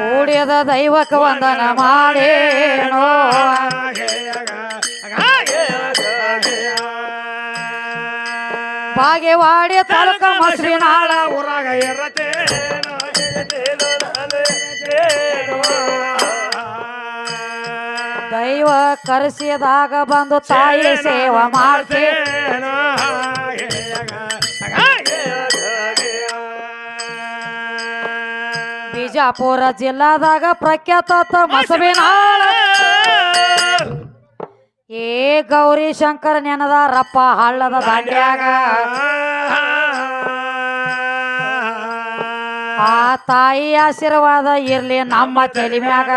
ಕೂಡಿಯದ ದೈವಕ್ಕೆ ವಂದನ ಮಾಡೇನೋ ಬಾಗೇವಾಡಿ ತಾಲೂಕ ಮಸ್ರಿನಾಳ ಊರಾಗ ದೈವ ಕರೆಸಿದಾಗ ಬಂದು ತಾಯಿ ಸೇವಾ ಮಾಡ್ತೇನೋ ಬಿಜಾಪುರ ಜಿಲ್ಲಾದಾಗ ಪ್ರಖ್ಯಾತ ಮಸಬಿನಾಳ ಏ ಗೌರಿ ಶಂಕರ ನೆನದಾರಪ್ಪ ಹಳ್ಳದ ದಾಂಡ್ಯಾಗ ಆ ತಾಯಿ ಆಶೀರ್ವಾದ ಇರ್ಲಿ ನಮ್ಮ ತೆಲಿಮ್ಯಾಗ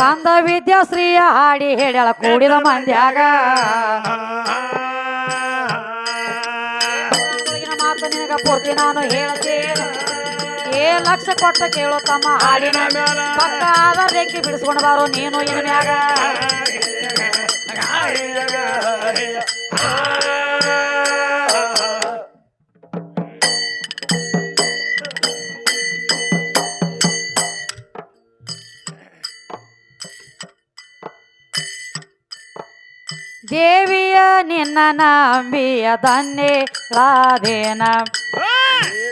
ಕಂದ ವಿದ್ಯಾಶ್ರೀಯ ಹಾಡಿ ಹೇಳ್ಯಾಳ ಕೂಡಿದ ಮಂದ್ಯಾಗ ಮಾತು ನಿನಗ ಪೂರ್ತಿ ನಾನು ಹೇಳ್ತೇನೆ ಏ ಲಕ್ಷ ಕೊಟ್ಟ ಕೇಳು ತಮ್ಮ ಹಾಡಿನ ಪಕ್ಕ ಆದ ರೇಖೆ ಬಿಡಿಸ್ಕೊಂಡು ಬಾರೋ ನೀನು ಇನ್ ಮ್ಯಾಗ ದೇವಿಯ ನಿನ್ನ ನಂಬಿಯ ಧನ್ಯ ರಾಧೇನ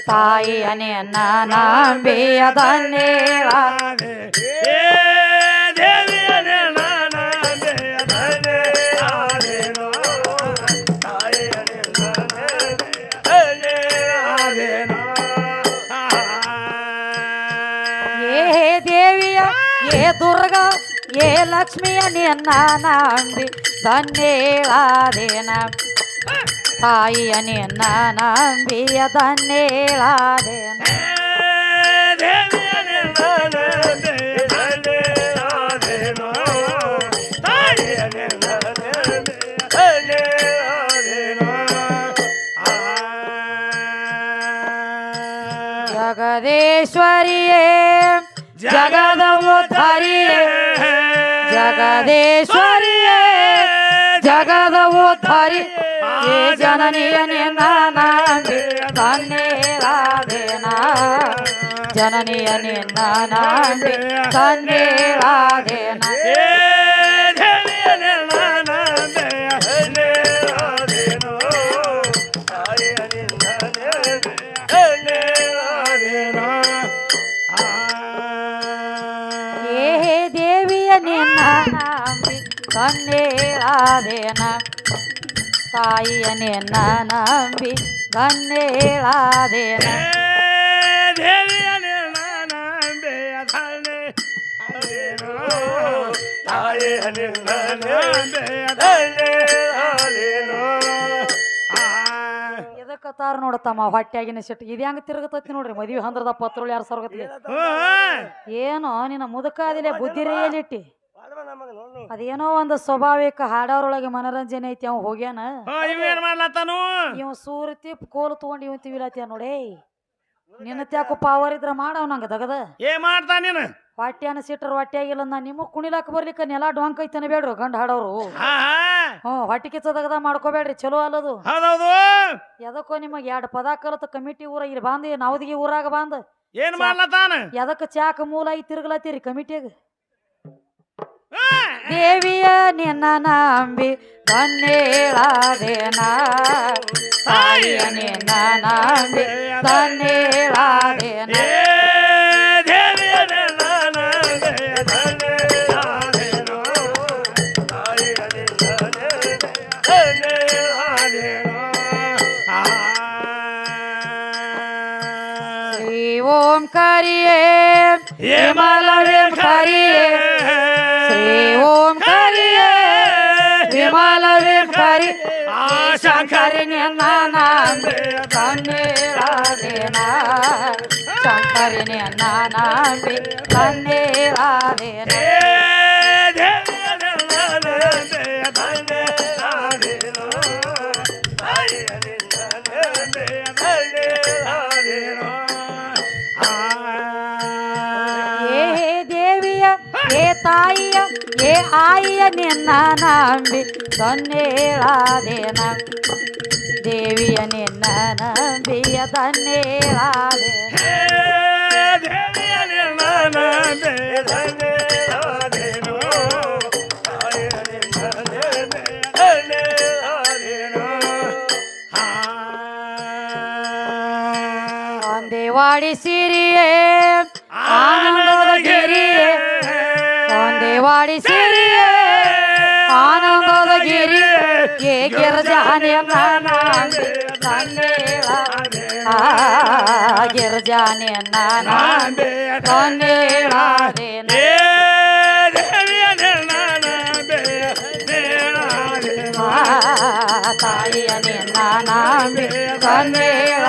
ತಾಯಿಯ ನಿನ್ನ ನಂಬಿಯ ಧನ್ಯ ಏ ದೇವಿಯ ಏ ದುರ್ಗಾ ಏ ಲಕ್ಷ್ಮಿಯ ನಿನ್ನ ನಂಬಿ ಧನ್ಯೇಳಾದೇನ ತಾಯಿಯ ನಿನ್ನ ನಂಬಿಯ ಧನ್ಯೇಳಾದೇನ ಜಗದೇಶ್ವರಿಯೇ ಜಗದ ಉದ್ಧಾರಿಯೇ ಜಗದೇಶ್ವರಿಯೇ ಜಗದ ಉದ್ಧಾರಿ ಏ ಜನನಿಯ ನಿನ್ನ ನಂಬಿ ಧನ್ಯೇಳಾದೇನ ಜನನಿಯ ನಿನ್ನ ನಂಬಿ ಧನ್ಯೇಳಾದೇನ ಏ ದೇವಿಯ ನಿನ್ನ ನಂಬಿ ಧನ್ಯೇಳಾದೇನ ತಾಯಿಯ ನಿನ್ನ ನಂಬಿ ಧನ್ಯೇಳಾದೇನ ಎದಕ್ಕತ್ತಾರ ನೋಡತ್ತಮ್ಮ ಹೊಟ್ಯಾಗಿನ ಸಿಟ್ಟು ಇದು ಹೆಂಗ ತಿರುಗತೈತಿ ನೋಡ್ರಿ ಮದ್ವಿ ಹಂದ್ರದ ಪತ್ರೋಳಿ 2000 ಏನೋ ನಿನ್ನ ಮುದಕಾದಿಲೆ ಬುದ್ಧಿ ರೇಲಿಟ್ಟಿ ಅದೇನೋ ಒಂದು ಸ್ವಾಭಾವಿಕ ಹಾಡೋರೊಳಗೆ ಮನರಂಜನೆ ಐತಿ ಅವ್ ಹೋಗ್ಯಾನ ಇವ ಸೂರತಿ ಕೋಲು ತಗೊಂಡು ಇವ್ ತಿವಿಲತ್ಯ ನೋಡೇ ನಿನ್ನ ತ್ಯಾಕು ಪಾವರ್ ಇದ್ರ ಮಾಡವ್ ನಂಗ ದಗದ ಮಾಡ್ತಾ ನೀನು ಹೊಟ್ಯಾನ ಸಿಟ್ರ ಹೊಟ್ಯಾಗಿಲ್ಲ ನಾ ನಿಮಗ್ ಕುಣಿಲಾಕ ಬರ್ಲಿಕ್ಕ ನೆಲ ಡೊಂಕ್ ಐತನ ಬೇಡ್ರು ಗಂಡ ಹಾಡೋರು ಹೊಟ್ಟಿ ಕಿಚ್ಚ ದಗದ ಮಾಡ್ಕೋಬೇಡ್ರಿ ಚಲೋ ಅಲ್ಲದು ಎದಕ್ಕೋ ನಿಮಗ್ 2 ಪದ ಕಲತ ಕಮಿಟಿ ಊರ ಇಲ್ಲಿ ಬಾಂದಿ ನಾವದಿಗೆ ಊರಾಗ ಬಾಂದ ಏನ್ ಮಾಡ್ಲತ್ತಾನ ಎದಕ್ಕ ಚಾಕ ಮೂಲ ಐ ತಿರುಗಲತ್ತೀರಿ ಕಮಿಟಿಯಾಗ ದೇವಿಯ ನಿನ್ನ ನಂಬಿ ಧನ್ಯೇಳಾದೇನ ತಾಯಿಯ ನಿನ್ನ ನಂಬಿ ಧನ್ಯೇಳಾದೇನ ಶ್ರೀ ಓಂಕಾರಿಯೇ ವಿಮಲವೇ ಕರಿಯೇ ಶ್ರೀ ಓಂಕಾರಿಯೇ ವಿಮಲವೇ ಕರಿ ಶಂಕರಿ ನಿನ್ನ ನಂಬಿ ಧನ್ಯೇಳಾದೇನ ಶಂಕರಿ ನಿನ್ನ ನಂಬಿ ಧನ್ಯೇಳಾದೇನ ಏ ದೇವಿಯ ಏ ತಾಯಿಯ ಏ ಆಯಿಯ ನಿನ್ನ ನಂಬಿ ತನ್ನೇಳಾದೇನ ದೇವಿಯ ನಿನ್ನ ನಂಬಿಯ ತನ್ನೇಳಾದೆ ಒಂದೇವಾಡಿ ಸಿರಿಯೇ ಆನಂದದ ಗಿರಿಯೇ ಒಂದೇವಾಡಿ ಸಿರಿಯೇ ಆನಂದದ ಗಿರಿ ಏ ಗಿರಜಾನೆ ನಾನಂಬಿ ಗಿರಜಾನೆ ನಾನಂಬಿ ತನ್ನೇಳಾದೇನ ತಾಯಿಯ ನಿನ್ನ ನಂಬಿ ತನ್ನೇಳ